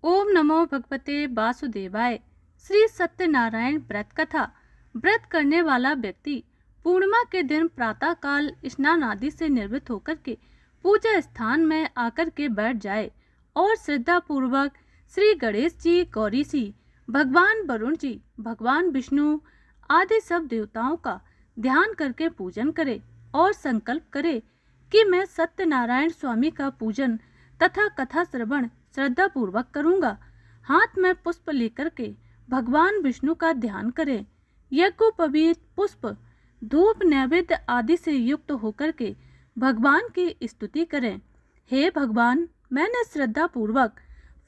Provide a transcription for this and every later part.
ओम नमो भगवते वासुदेवाय। श्री सत्यनारायण व्रत कथा। व्रत करने वाला व्यक्ति पूर्णिमा के दिन प्रातः काल स्नान आदि से निर्वृत्त होकर के पूजा स्थान में आकर के बैठ जाए और श्रद्धा पूर्वक श्री गणेश जी, गौरी जी, भगवान वरुण जी, भगवान विष्णु आदि सब देवताओं का ध्यान करके पूजन करे और संकल्प करे कि मैं सत्यनारायण स्वामी का पूजन तथा कथा श्रवण श्रद्धा पूर्वक करूंगा। हाथ में पुष्प लेकर के भगवान विष्णु का ध्यान करें। यज्ञोपवीत पुष्प, धूप, नैवेद्य आदि से युक्त होकर के भगवान की स्तुति करें। हे भगवान, मैंने श्रद्धा पूर्वक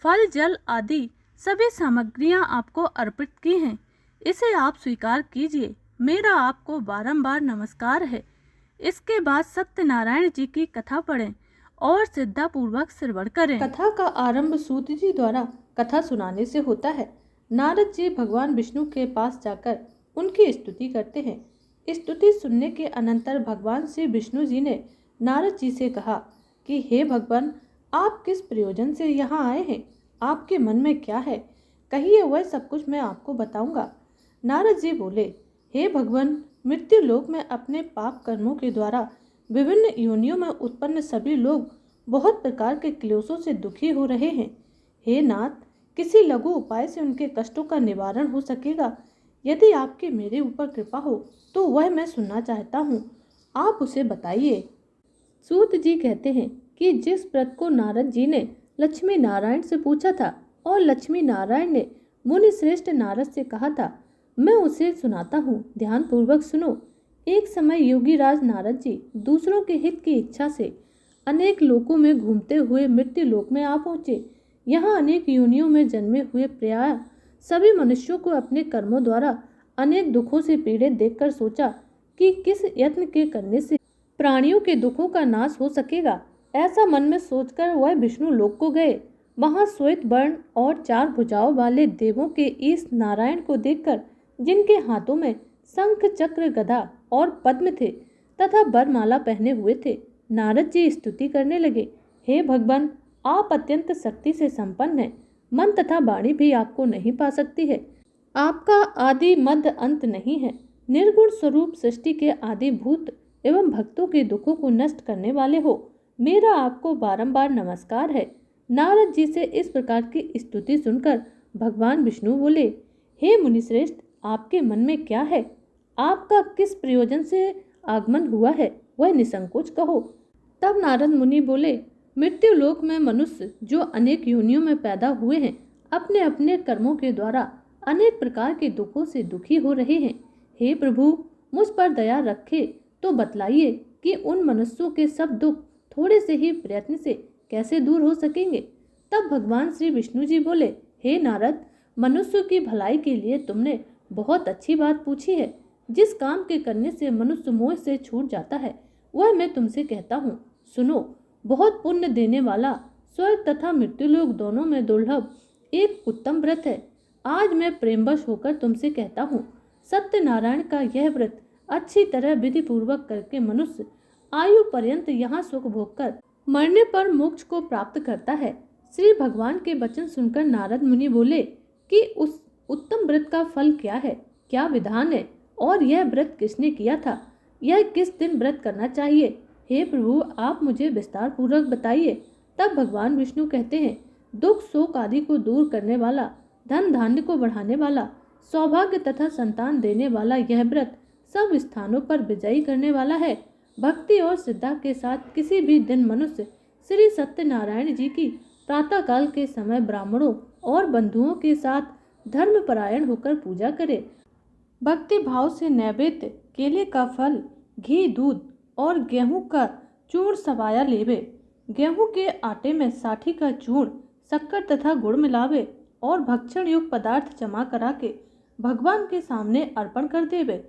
फल, जल आदि सभी सामग्रियां आपको अर्पित की हैं। इसे आप स्वीकार कीजिए। मेरा आपको बारंबार नमस्कार है। इसके बाद सत्यनारायण जी की कथा पढ़ें और श्रद्धा पूर्वक श्रवण करें। कथा का आरंभ सूत जी द्वारा कथा सुनाने से होता है। नारद जी भगवान विष्णु के पास जाकर उनकी स्तुति करते हैं। स्तुति सुनने के अनंतर भगवान श्री विष्णु जी ने नारद जी से कहा कि हे भगवान, आप किस प्रयोजन से यहाँ आए हैं? आपके मन में क्या है? कहिए, वह सब कुछ मैं आपको बताऊंगा। नारद जी बोले, हे भगवान, मृत्यु लोक में अपने पाप कर्मों के द्वारा विभिन्न योनियों में उत्पन्न सभी लोग बहुत प्रकार के क्लेशों से दुखी हो रहे हैं। हे नाथ, किसी लघु उपाय से उनके कष्टों का निवारण हो सकेगा? यदि आपकी मेरे ऊपर कृपा हो तो वह मैं सुनना चाहता हूँ, आप उसे बताइए। सूत जी कहते हैं कि जिस व्रत को नारद जी ने लक्ष्मी नारायण से पूछा था और लक्ष्मी नारायण ने मुनि श्रेष्ठ नारद से कहा था, मैं उसे सुनाता हूँ, ध्यान पूर्वक सुनो। एक समय योगी राज नारद जी दूसरों के हित की इच्छा से अनेक लोकों में घूमते हुए मृत्यु लोक में आ पहुँचे। यहाँ अनेक योनियों में जन्मे हुए प्राय सभी मनुष्यों को अपने कर्मों द्वारा अनेक दुखों से पीड़ित देखकर सोचा कि किस यत्न के करने से प्राणियों के दुखों का नाश हो सकेगा। ऐसा मन में सोचकर वह विष्णु लोक को गए। वहाँ श्वेत वर्ण और 4 भुजाओं वाले देवों के इस नारायण को देखकर, जिनके हाथों में शंख, चक्र, गदा और पद्म थे तथा वरमाला पहने हुए थे, नारद जी स्तुति करने लगे। हे भगवान, आप अत्यंत शक्ति से संपन्न हैं। मन तथा वाणी भी आपको नहीं पा सकती है। आपका आदि मध्य अंत नहीं है। निर्गुण स्वरूप सृष्टि के आदि भूत एवं भक्तों के दुखों को नष्ट करने वाले हो। मेरा आपको बारंबार नमस्कार है। नारद जी से इस प्रकार की स्तुति सुनकर भगवान विष्णु बोले, हे मुनिश्रेष्ठ, आपके मन में क्या है? आपका किस प्रयोजन से आगमन हुआ है, वह निसंकोच कहो। तब नारद मुनि बोले, मृत्यु लोक में मनुष्य जो अनेक योनियों में पैदा हुए हैं, अपने अपने कर्मों के द्वारा अनेक प्रकार के दुखों से दुखी हो रहे हैं। हे प्रभु, मुझ पर दया रखे तो बतलाइए कि उन मनुष्यों के सब दुख थोड़े से ही प्रयत्न से कैसे दूर हो सकेंगे। तब भगवान श्री विष्णु जी बोले, हे नारद, मनुष्यों की भलाई के लिए तुमने बहुत अच्छी बात पूछी है। जिस काम के करने से मनुष्य मोह से छूट जाता है, वह मैं तुमसे कहता हूँ, सुनो। बहुत पुण्य देने वाला, स्वर्ग तथा मृत्युलोक दोनों में दुर्लभ एक उत्तम व्रत है। आज मैं प्रेमवश होकर तुमसे कहता हूँ, सत्यनारायण का यह व्रत अच्छी तरह विधि पूर्वक करके मनुष्य आयु पर्यंत यहाँ सुख भोग कर मरने पर मोक्ष को प्राप्त करता है। श्री भगवान के वचन सुनकर नारद मुनि बोले कि उस उत्तम व्रत का फल क्या है, क्या विधान है, और यह व्रत किसने किया था? यह किस दिन व्रत करना चाहिए? हे प्रभु, आप मुझे विस्तार पूर्वक बताइए। तब भगवान विष्णु कहते हैं, दुख शोक आदि को दूर करने वाला, धन धान्य को बढ़ाने वाला, सौभाग्य तथा संतान देने वाला यह व्रत सब स्थानों पर विजयी करने वाला है। भक्ति और श्रद्धा के साथ किसी भी दिन मनुष्य श्री सत्यनारायण जी की प्रातःकाल के समय ब्राह्मणों और बंधुओं के साथ धर्मपरायण होकर पूजा करे। भक्ति भाव से नैवेद्य, केले का फल, घी, दूध और गेहूं का चूर्ण सवाया लेवे। गेहूं के आटे में साठी का चूर्ण, शक्कर तथा गुड़ मिलावे और भक्षण युक्त पदार्थ जमा करा के भगवान के सामने अर्पण कर देवे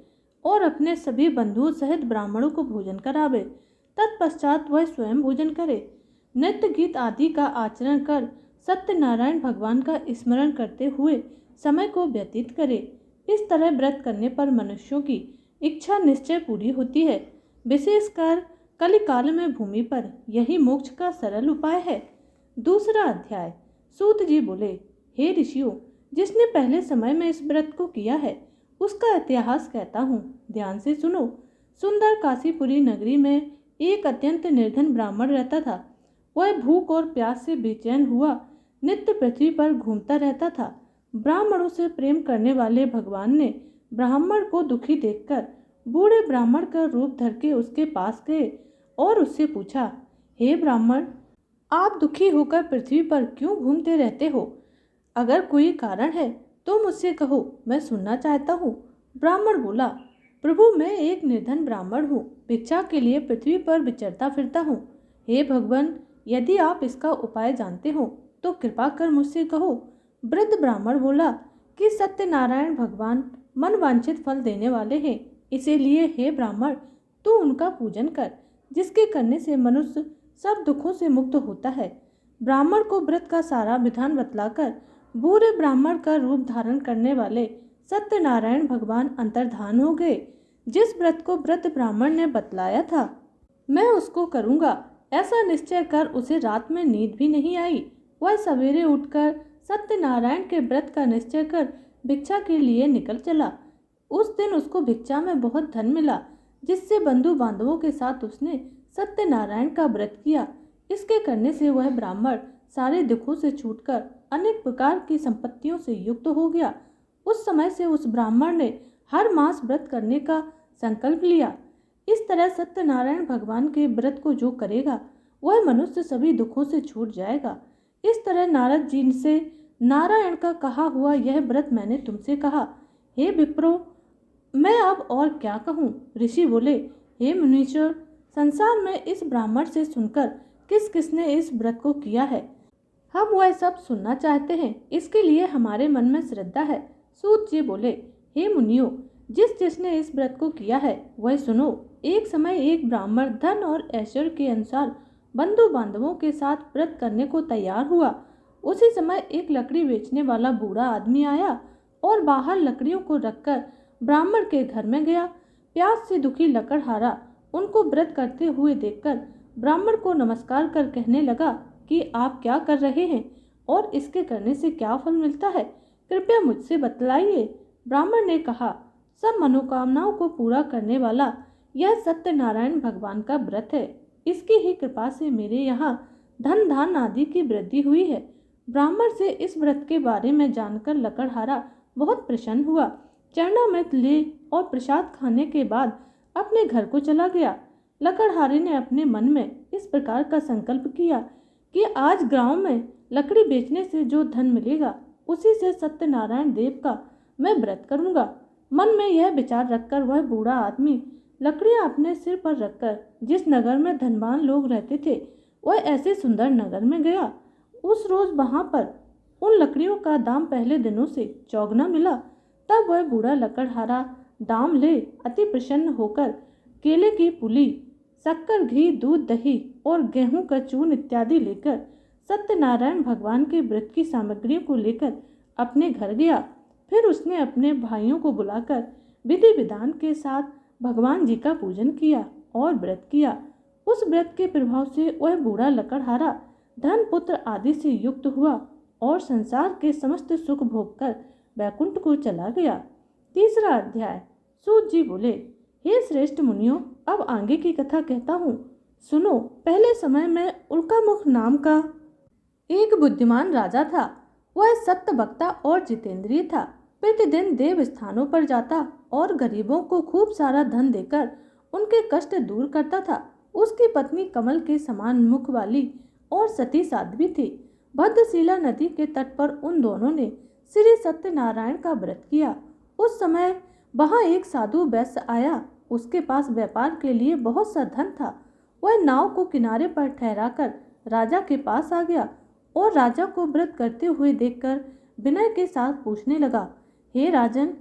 और अपने सभी बंधुओं सहित ब्राह्मणों को भोजन करावे। तत्पश्चात वह स्वयं भोजन करे। नृत्य गीत आदि का आचरण कर सत्यनारायण भगवान का स्मरण करते हुए समय को व्यतीत करे। इस तरह व्रत करने पर मनुष्यों की इच्छा निश्चय पूरी होती है। विशेषकर कलिकाल में भूमि पर यही मोक्ष का सरल उपाय है। दूसरा अध्याय, सूत जी बोले, हे ऋषियों, जिसने पहले समय में इस व्रत को किया है उसका इतिहास कहता हूँ, ध्यान से सुनो। सुंदर काशीपुरी नगरी में एक अत्यंत निर्धन ब्राह्मण रहता था। वह भूख और प्यास से बेचैन हुआ नित्य पृथ्वी पर घूमता रहता था। ब्राह्मणों से प्रेम करने वाले भगवान ने ब्राह्मण को दुखी देखकर बूढ़े ब्राह्मण का रूप धर के उसके पास गए और उससे पूछा, हे ब्राह्मण, आप दुखी होकर पृथ्वी पर क्यों घूमते रहते हो? अगर कोई कारण है तो मुझसे कहो, मैं सुनना चाहता हूँ। ब्राह्मण बोला, प्रभु, मैं एक निर्धन ब्राह्मण हूँ, भिक्षा के लिए पृथ्वी पर विचरता फिरता हूँ। हे भगवान, यदि आप इसका उपाय जानते हो तो कृपा कर मुझसे कहो। वृद्ध ब्राह्मण बोला कि सत्यनारायण भगवान मनवांछित फल देने वाले हैं, इसीलिए हे ब्राह्मण, तू उनका पूजन कर, जिसके करने से मनुष्य सब दुखों से मुक्त होता है। ब्राह्मण को व्रत का सारा विधान बतलाकर बूढ़े ब्राह्मण का रूप धारण करने वाले सत्यनारायण भगवान अंतर्धान हो गए। जिस व्रत को वृद्ध ब्राह्मण ने बतलाया था, मैं उसको करूँगा, ऐसा निश्चय कर उसे रात में नींद भी नहीं आई। वह सवेरे उठकर सत्यनारायण के व्रत का निश्चय कर भिक्षा के लिए निकल चला। उस दिन उसको भिक्षा में बहुत धन मिला, जिससे बंधु बांधवों के साथ उसने सत्यनारायण का व्रत किया। इसके करने से वह ब्राह्मण सारे दुखों से छूटकर अनेक प्रकार की संपत्तियों से युक्त हो गया। उस समय से उस ब्राह्मण ने हर मास व्रत करने का संकल्प लिया। इस तरह सत्यनारायण भगवान के व्रत को जो करेगा वह मनुष्य सभी दुखों से छूट जाएगा। इस तरह नारद जी से नारायण का कहा हुआ यह व्रत मैंने तुमसे कहा। हे विप्रो, मैं अब और क्या कहूँ? ऋषि बोले, हे मुनीश्वर, संसार में इस ब्राह्मण से सुनकर किस किसने इस व्रत को किया है, हम वह सब सुनना चाहते हैं, इसके लिए हमारे मन में श्रद्धा है। सूत जी बोले, हे मुनियों, जिसने इस व्रत को किया है वह सुनो। एक समय एक ब्राह्मण धन और ऐश्वर्य के अनुसार बंधु बांधवों के साथ व्रत करने को तैयार हुआ। उसी समय एक लकड़ी बेचने वाला बूढ़ा आदमी आया और बाहर लकड़ियों को रखकर ब्राह्मण के घर में गया। प्यास से दुखी लकड़हारा उनको व्रत करते हुए देखकर ब्राह्मण को नमस्कार कर कहने लगा कि आप क्या कर रहे हैं और इसके करने से क्या फल मिलता है, कृपया मुझसे बतलाइए। ब्राह्मण ने कहा, सब मनोकामनाओं को पूरा करने वाला यह सत्यनारायण भगवान का व्रत है। इसकी ही कृपा से मेरे यहाँ धन धान आदि की वृद्धि हुई है। ब्राह्मण से इस व्रत के बारे में जानकर लकड़हारा बहुत प्रसन्न हुआ। चरणामृत ले और प्रसाद खाने के बाद अपने घर को चला गया। लकड़हारे ने अपने मन में इस प्रकार का संकल्प किया कि आज गांव में लकड़ी बेचने से जो धन मिलेगा उसी से सत्यनारायण देव का मैं व्रत करूंगा। मन में यह विचार रखकर वह बूढ़ा आदमी लकड़ियां अपने सिर पर रखकर जिस नगर में धनवान लोग रहते थे वह ऐसे सुंदर नगर में गया। उस रोज वहां पर उन लकड़ियों का दाम पहले दिनों से चौगुना मिला। तब वह बूढ़ा लकड़हारा दाम ले अति प्रसन्न होकर केले की पुली, शक्कर, घी, दूध, दही और गेहूं का चूर्ण इत्यादि लेकर सत्यनारायण भगवान के व्रत की सामग्रियों को लेकर अपने घर गया। फिर उसने अपने भाइयों को बुलाकर विधि विधान के साथ भगवान जी का पूजन किया और व्रत किया। उस व्रत के प्रभाव से वह बूढ़ा लकड़हारा धन, पुत्र आदि से युक्त हुआ और संसार के समस्त सुख भोग कर वैकुंठ को चला गया। तीसरा अध्याय। सूत जी बोले, हे श्रेष्ठ मुनियों, अब आगे की कथा कहता हूँ, सुनो। पहले समय में उल्कामुख नाम का एक बुद्धिमान राजा था। वह सत्य वक्ता और जितेंद्रिय था। प्रतिदिन देव स्थानों पर जाता और गरीबों को खूब सारा धन देकर उनके कष्ट दूर करता था। उसकी पत्नी कमल के समान मुख वाली और सती साध्वी थी। भद्रशिला नदी के तट पर उन दोनों ने श्री सत्यनारायण का व्रत किया। उस समय वहां एक साधु वैश्य आया। उसके पास व्यापार के लिए बहुत सा धन था। वह नाव को किनारे पर ठहराकर राजा के पास आ गया और राजा को व्रत करते हुए देखकर विनय के साथ पूछने लगा, हे राजन,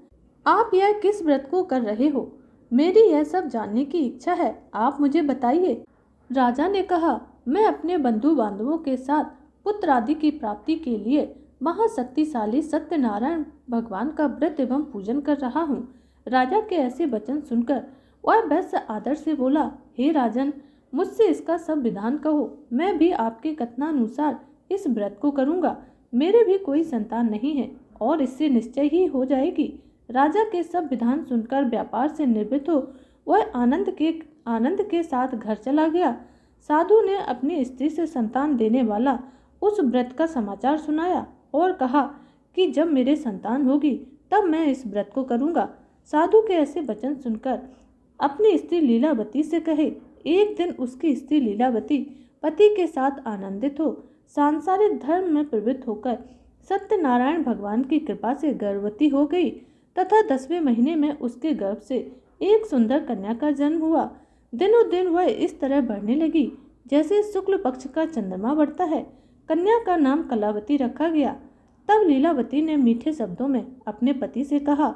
आप यह किस व्रत को कर रहे हो? मेरी यह सब जानने की इच्छा है, आप मुझे बताइए। राजा ने कहा, मैं अपने बंधु बांधवों के साथ पुत्र आदि की प्राप्ति के लिए महाशक्तिशाली सत्यनारायण भगवान का व्रत एवं पूजन कर रहा हूँ। राजा के ऐसे वचन सुनकर वह वैश्य आदर से बोला, हे राजन, मुझसे इसका सब विधान कहो, मैं भी आपके कथनानुसार इस व्रत को करूँगा। मेरे भी कोई संतान नहीं है और इससे निश्चय ही हो जाएगी। राजा के सब विधान सुनकर व्यापार से निवृत्त हो वह आनंद के साथ घर चला गया। साधु ने अपनी स्त्री से संतान देने वाला उस व्रत का समाचार सुनाया और कहा कि जब मेरे संतान होगी तब मैं इस व्रत को करूँगा। साधु के ऐसे वचन सुनकर अपनी स्त्री लीलावती से कहे। एक दिन उसकी स्त्री लीलावती पति के साथ आनंदित हो सांसारिक धर्म में प्रवृत्त होकर सत्यनारायण भगवान की कृपा से गर्भवती हो गई तथा 10वें महीने में उसके गर्भ से एक सुंदर कन्या का जन्म हुआ। दिनों दिन वह इस तरह बढ़ने लगी जैसे शुक्ल पक्ष का चंद्रमा बढ़ता है। कन्या का नाम कलावती रखा गया। तब लीलावती ने मीठे शब्दों में अपने पति से कहा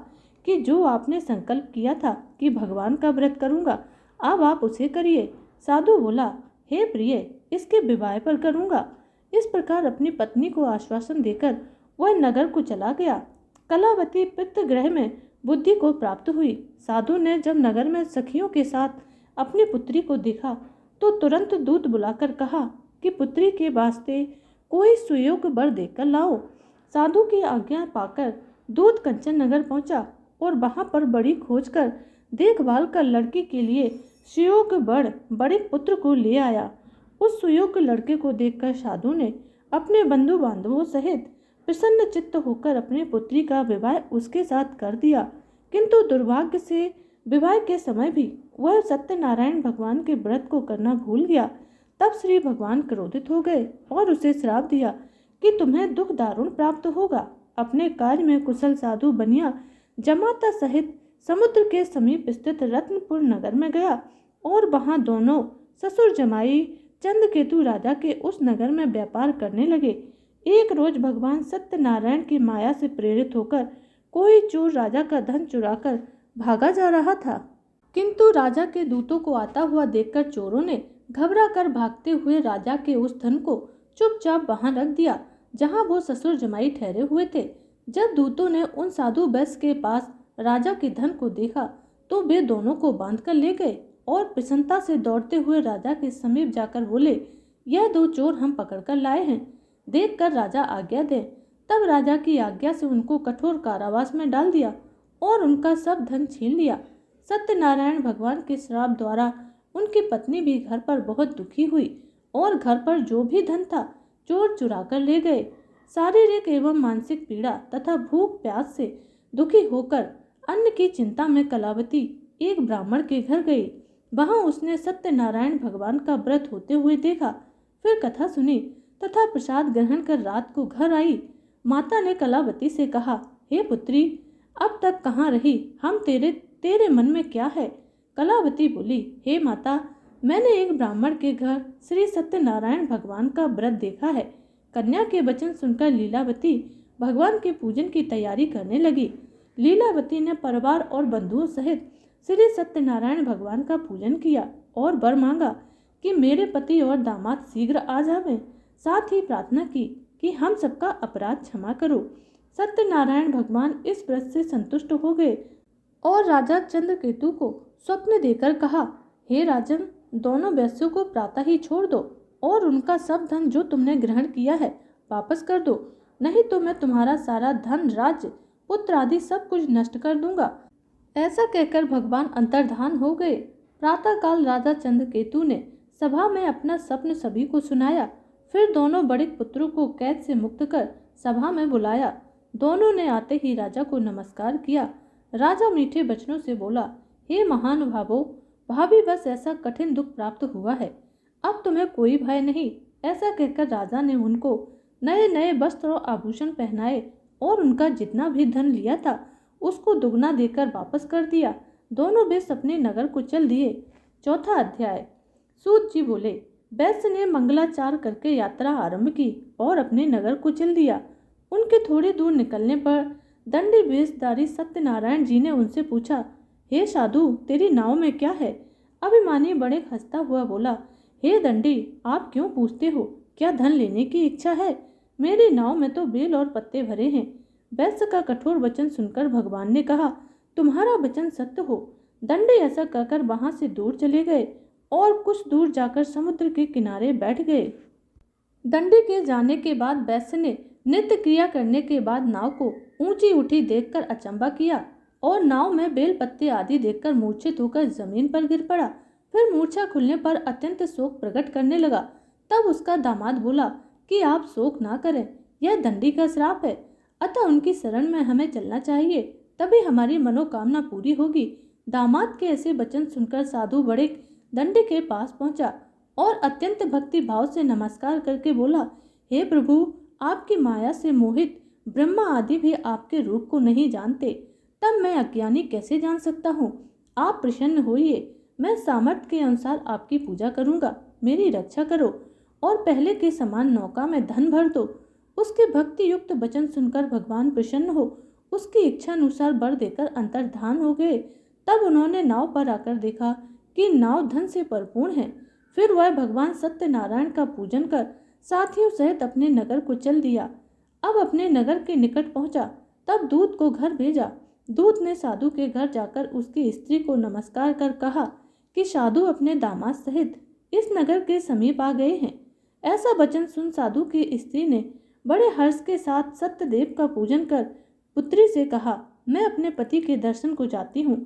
कि जो आपने संकल्प किया था कि भगवान का व्रत करूंगा, अब आप उसे करिए। साधु बोला, हे प्रिय, इसके विवाह पर करूंगा। इस प्रकार अपनी पत्नी को आश्वासन देकर वह नगर को चला गया। कलावती पितृगृह में बुद्धि को प्राप्त हुई। साधु ने जब नगर में सखियों के साथ अपनी पुत्री को देखा तो तुरंत दूत बुलाकर कहा कि पुत्री के वास्ते कोई सुयोग्य वर देकर लाओ। साधु की आज्ञा पाकर दूत कंचन नगर पहुंचा और वहां पर बड़ी खोज कर देखभाल कर लड़की के लिए सुयोग्य वर बड़े पुत्र को ले आया। उस सुयोग्य लड़के को देखकर साधु ने अपने बंधु बांधवों सहित प्रसन्न चित्त होकर अपनी पुत्री का विवाह उसके साथ कर दिया। किंतु दुर्भाग्य से विवाह के समय भी वह सत्यनारायण भगवान के व्रत को करना भूल गया। तब श्री भगवान क्रोधित हो गए और उसे श्राप दिया कि तुम्हें दुख दारुण प्राप्त होगा। अपने कार्य में कुशल साधु बनिया जमाता सहित समुद्र के समीप स्थित रत्नपुर नगर में गया और वहां दोनों ससुर जमाई चंद्रकेतु राजा के उस नगर में व्यापार करने लगे। एक रोज भगवान सत्यनारायण की माया से प्रेरित होकर कोई चोर राजा का धन चुराकर भागा जा रहा था, किंतु राजा के दूतों को आता हुआ देखकर चोरों ने घबरा कर भागते हुए राजा के उस धन को चुपचाप वहां रख दिया जहां वो ससुर जमाई ठहरे हुए थे। जब दूतों ने उन साधु वैश्य के पास राजा के धन को देखा तो वे दोनों को बांध कर ले गए और प्रसन्नता से दौड़ते हुए राजा के समीप जाकर बोले, यह 2 चोर हम पकड़कर लाए हैं, देखकर राजा आज्ञा दे। तब राजा की आज्ञा से उनको कठोर कारावास में डाल दिया और उनका सब धन छीन लिया। सत्यनारायण भगवान के श्राप द्वारा उनकी पत्नी भी घर पर बहुत दुखी हुई और घर पर जो भी धन था चोर चुरा कर ले गए। शारीरिक एवं मानसिक पीड़ा तथा भूख प्यास से दुखी होकर अन्न की चिंता में कलावती एक ब्राह्मण के घर गई। वहां उसने सत्यनारायण भगवान का व्रत होते हुए देखा, फिर कथा सुनी तथा प्रसाद ग्रहण कर रात को घर आई। माता ने कलावती से कहा, हे पुत्री, अब तक कहाँ रही? हम तेरे मन में क्या है? कलावती बोली, हे माता, मैंने एक ब्राह्मण के घर श्री सत्यनारायण भगवान का व्रत देखा है। कन्या के वचन सुनकर लीलावती भगवान के पूजन की तैयारी करने लगी। लीलावती ने परिवार और बंधुओं सहित श्री सत्यनारायण भगवान का पूजन किया और वर मांगा कि मेरे पति और दामाद शीघ्र आ जावें। साथ ही प्रार्थना की कि हम सबका अपराध क्षमा करो। सत्यनारायण भगवान इस व्रत से संतुष्ट हो गए और राजा चंद्रकेतु को स्वप्न देकर कहा, हे राजन, दोनों वैश्यों को प्रातः ही छोड़ दो और उनका सब धन जो तुमने ग्रहण किया है वापस कर दो, नहीं तो मैं तुम्हारा सारा धन, राज्य, पुत्र आदि सब कुछ नष्ट कर दूंगा। ऐसा कहकर भगवान अंतर्धान हो गए। प्रातःकाल राजा चंद्रकेतु ने सभा में अपना स्वप्न सभी को सुनाया। फिर दोनों बड़े पुत्रों को कैद से मुक्त कर सभा में बुलाया। दोनों ने आते ही राजा को नमस्कार किया। राजा मीठे वचनों से बोला, हे महानुभावों, भाभी बस ऐसा कठिन दुख प्राप्त हुआ है, अब तुम्हें कोई भय नहीं। ऐसा कहकर राजा ने उनको नए नए वस्त्र और आभूषण पहनाए और उनका जितना भी धन लिया था उसको दुगना देकर वापस कर दिया। दोनों वे अपने नगर को चल दिए। 4था अध्याय। सूत जी बोले, वैश्य ने मंगलाचार करके यात्रा आरंभ की और अपने नगर को चल दिया। उनके थोड़ी दूर निकलने पर दंडी वेशधारी सत्यनारायण जी ने उनसे पूछा, हे साधु, तेरी नाव में क्या है? अभिमानी बड़े हंसता हुआ बोला, हे दंडी, आप क्यों पूछते हो? क्या धन लेने की इच्छा है? मेरी नाव में तो बेल और पत्ते भरे हैं। वैश्य का कठोर वचन सुनकर भगवान ने कहा, तुम्हारा वचन सत्य हो। दंडी ऐसा कहकर वहां से दूर चले गए और कुछ दूर जाकर समुद्र के किनारे बैठ गए। दंडी के जाने के बाद वैश्य ने नित्य क्रिया करने के बाद नाव को ऊंची उठी देखकर अचंभा किया और नाव में बेल पत्ते आदि देखकर मूर्छित होकर जमीन पर गिर पड़ा। फिर मूर्छा खुलने पर अत्यंत शोक प्रकट करने लगा। तब उसका दामाद बोला कि आप शोक ना करें, यह दंडी का श्राप है, अतः उनकी शरण में हमें चलना चाहिए, तभी हमारी मनोकामना पूरी होगी। दामाद के ऐसे वचन सुनकर साधु बड़े दंडी के पास पहुंचा और अत्यंत भक्ति भाव से नमस्कार करके बोला, हे प्रभु, आपकी माया से मोहित ब्रह्मा आदि भी आपके रूप को नहीं जानते, तब मैं अज्ञानी कैसे जान सकता हूँ। आप प्रसन्न होइए, मैं सामर्थ्य के अनुसार आपकी पूजा करूँगा, मेरी रक्षा करो और पहले के समान नौका में धन भर दो। उसके भक्ति युक्त वचन सुनकर भगवान प्रसन्न हो उसकी इच्छा अनुसार वर देकर अंतर्धान हो गए। तब उन्होंने नाव पर आकर देखा कि नाव धन से परिपूर्ण है। फिर वह भगवान सत्यनारायण का पूजन कर साथियों सहित अपने नगर को चल दिया। अब अपने नगर के निकट पहुंचा, तब दूत को घर भेजा। दूत ने साधु के घर जाकर उसकी स्त्री को नमस्कार कर कहा कि साधु अपने दामाद सहित इस नगर के समीप आ गए हैं। ऐसा वचन सुन साधु की स्त्री ने बड़े हर्ष के साथ सत्यदेव का पूजन कर पुत्री से कहा, मैं अपने पति के दर्शन को जाती हूँ,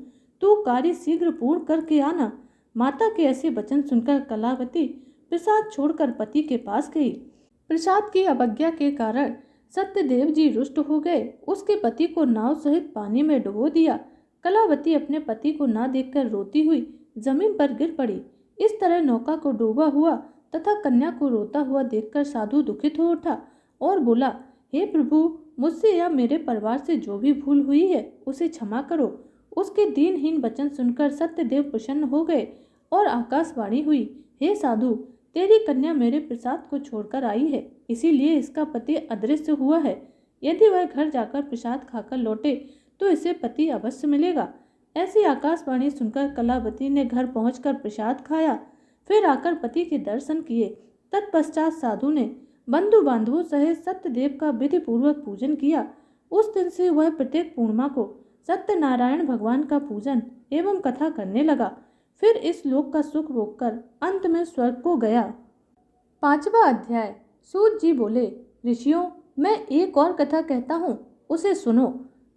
तू कार्य शीघ्र पूर्ण करके आना। माता के ऐसे वचन सुनकर कलावती प्रसाद छोड़कर पति के पास गई। प्रसाद की अवज्ञा के कारण सत्यदेव जी रुष्ट हो गए। उसके पति को नाव सहित पानी में डुबो दिया। कलावती अपने पति को ना देखकर रोती हुई जमीन पर गिर पड़ी। इस तरह नौका को डूबा हुआ तथा कन्या को रोता हुआ देखकर साधु दुखित हो उठा और बोला, हे प्रभु, मुझसे या मेरे परिवार से जो भी भूल हुई है उसे क्षमा करो। उसके दीनहीन वचन सुनकर सत्यदेव प्रसन्न हो गए और आकाशवाणी हुई, हे साधु, तेरी कन्या मेरे प्रसाद को छोड़कर आई है, इसीलिए इसका पति अदृश्य हुआ है। यदि वह घर जाकर प्रसाद खाकर लौटे तो इसे पति अवश्य मिलेगा। ऐसी आकाशवाणी सुनकर कलावती ने घर पहुंचकर प्रसाद खाया, फिर आकर पति के दर्शन किए। तत्पश्चात साधु ने बंधु बांधवों सहित सत्यदेव का विधि पूर्वक पूजन किया। उस दिन से वह प्रत्येक पूर्णिमा को सत्यनारायण भगवान का पूजन एवं कथा करने लगा। फिर इस लोक का सुख भोगकर अंत में स्वर्ग को गया। 5वां अध्याय। सूत जी बोले, ऋषियों, मैं एक और कथा कहता हूँ, उसे सुनो।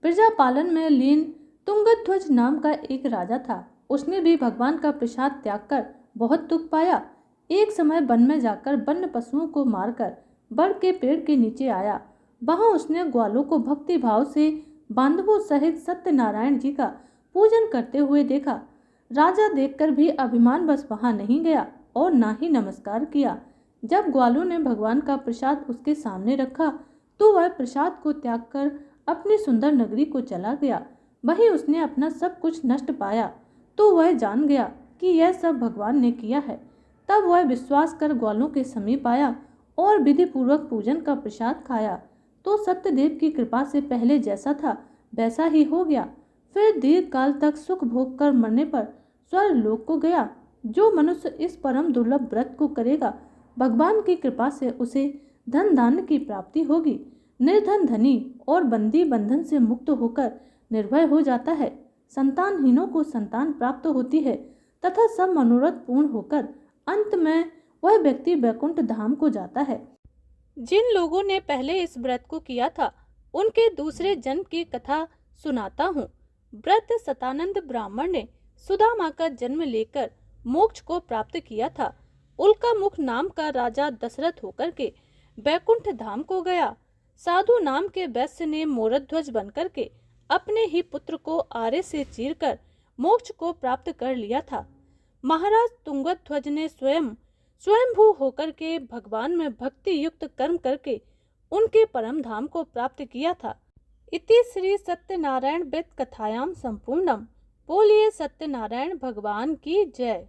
प्रजा पालन में लीन तुंगध्वज नाम का एक राजा था। उसने भी भगवान का प्रसाद त्याग कर बहुत दुख पाया। एक समय वन में जाकर वन्य पशुओं को मारकर बड़ के पेड़ के नीचे आया। वहां उसने ग्वालों को भक्ति भाव से बांधवों सहित सत्यनारायण जी का पूजन करते हुए देखा। राजा देखकर भी अभिमान बस वहां नहीं गया और ना ही नमस्कार किया। जब ग्वालों ने भगवान का प्रसाद उसके सामने रखा तो वह प्रसाद को त्याग कर अपनी सुंदर नगरी को चला गया। वहीं उसने अपना सब कुछ नष्ट पाया तो वह जान गया कि यह सब भगवान ने किया है। तब वह विश्वास कर ग्वालों के समीप आया और विधि पूर्वक पूजन का प्रसाद खाया तो सत्यदेव की कृपा से पहले जैसा था वैसा ही हो गया। फिर दीर्घ काल तक सुख भोग कर मरने पर स्वर्ग लोक को गया। जो मनुष्य इस परम दुर्लभ व्रत को करेगा, भगवान की कृपा से उसे धन धान्य की प्राप्ति होगी। निर्धन धनी और बंदी बंधन से मुक्त होकर निर्भय हो जाता है। संतानहीनों को संतान प्राप्त होती है तथा सब मनोरथ पूर्ण होकर अंत में वह व्यक्ति वैकुंठ धाम को जाता है। जिन लोगों ने पहले इस व्रत को किया था उनके दूसरे जन्म की कथा सुनाता हूँ। व्रत सतानंद ब्राह्मण ने सुदामा का जन्म लेकर मोक्ष को प्राप्त किया था। उल्का मुख नाम का राजा दशरथ होकर के वैकुंठ धाम को गया। साधु नाम के वैश्य ने मोरध्वज बनकर के अपने ही पुत्र को आरे से चीरकर मोक्ष को प्राप्त कर लिया था। महाराज तुंगध्वज ने स्वयंभू होकर के भगवान में भक्ति युक्त कर्म करके उनके परम धाम को प्राप्त किया था। इति श्री सत्यनारायण व्रत कथायाम संपूर्णम। बोलिए सत्यनारायण भगवान की जय।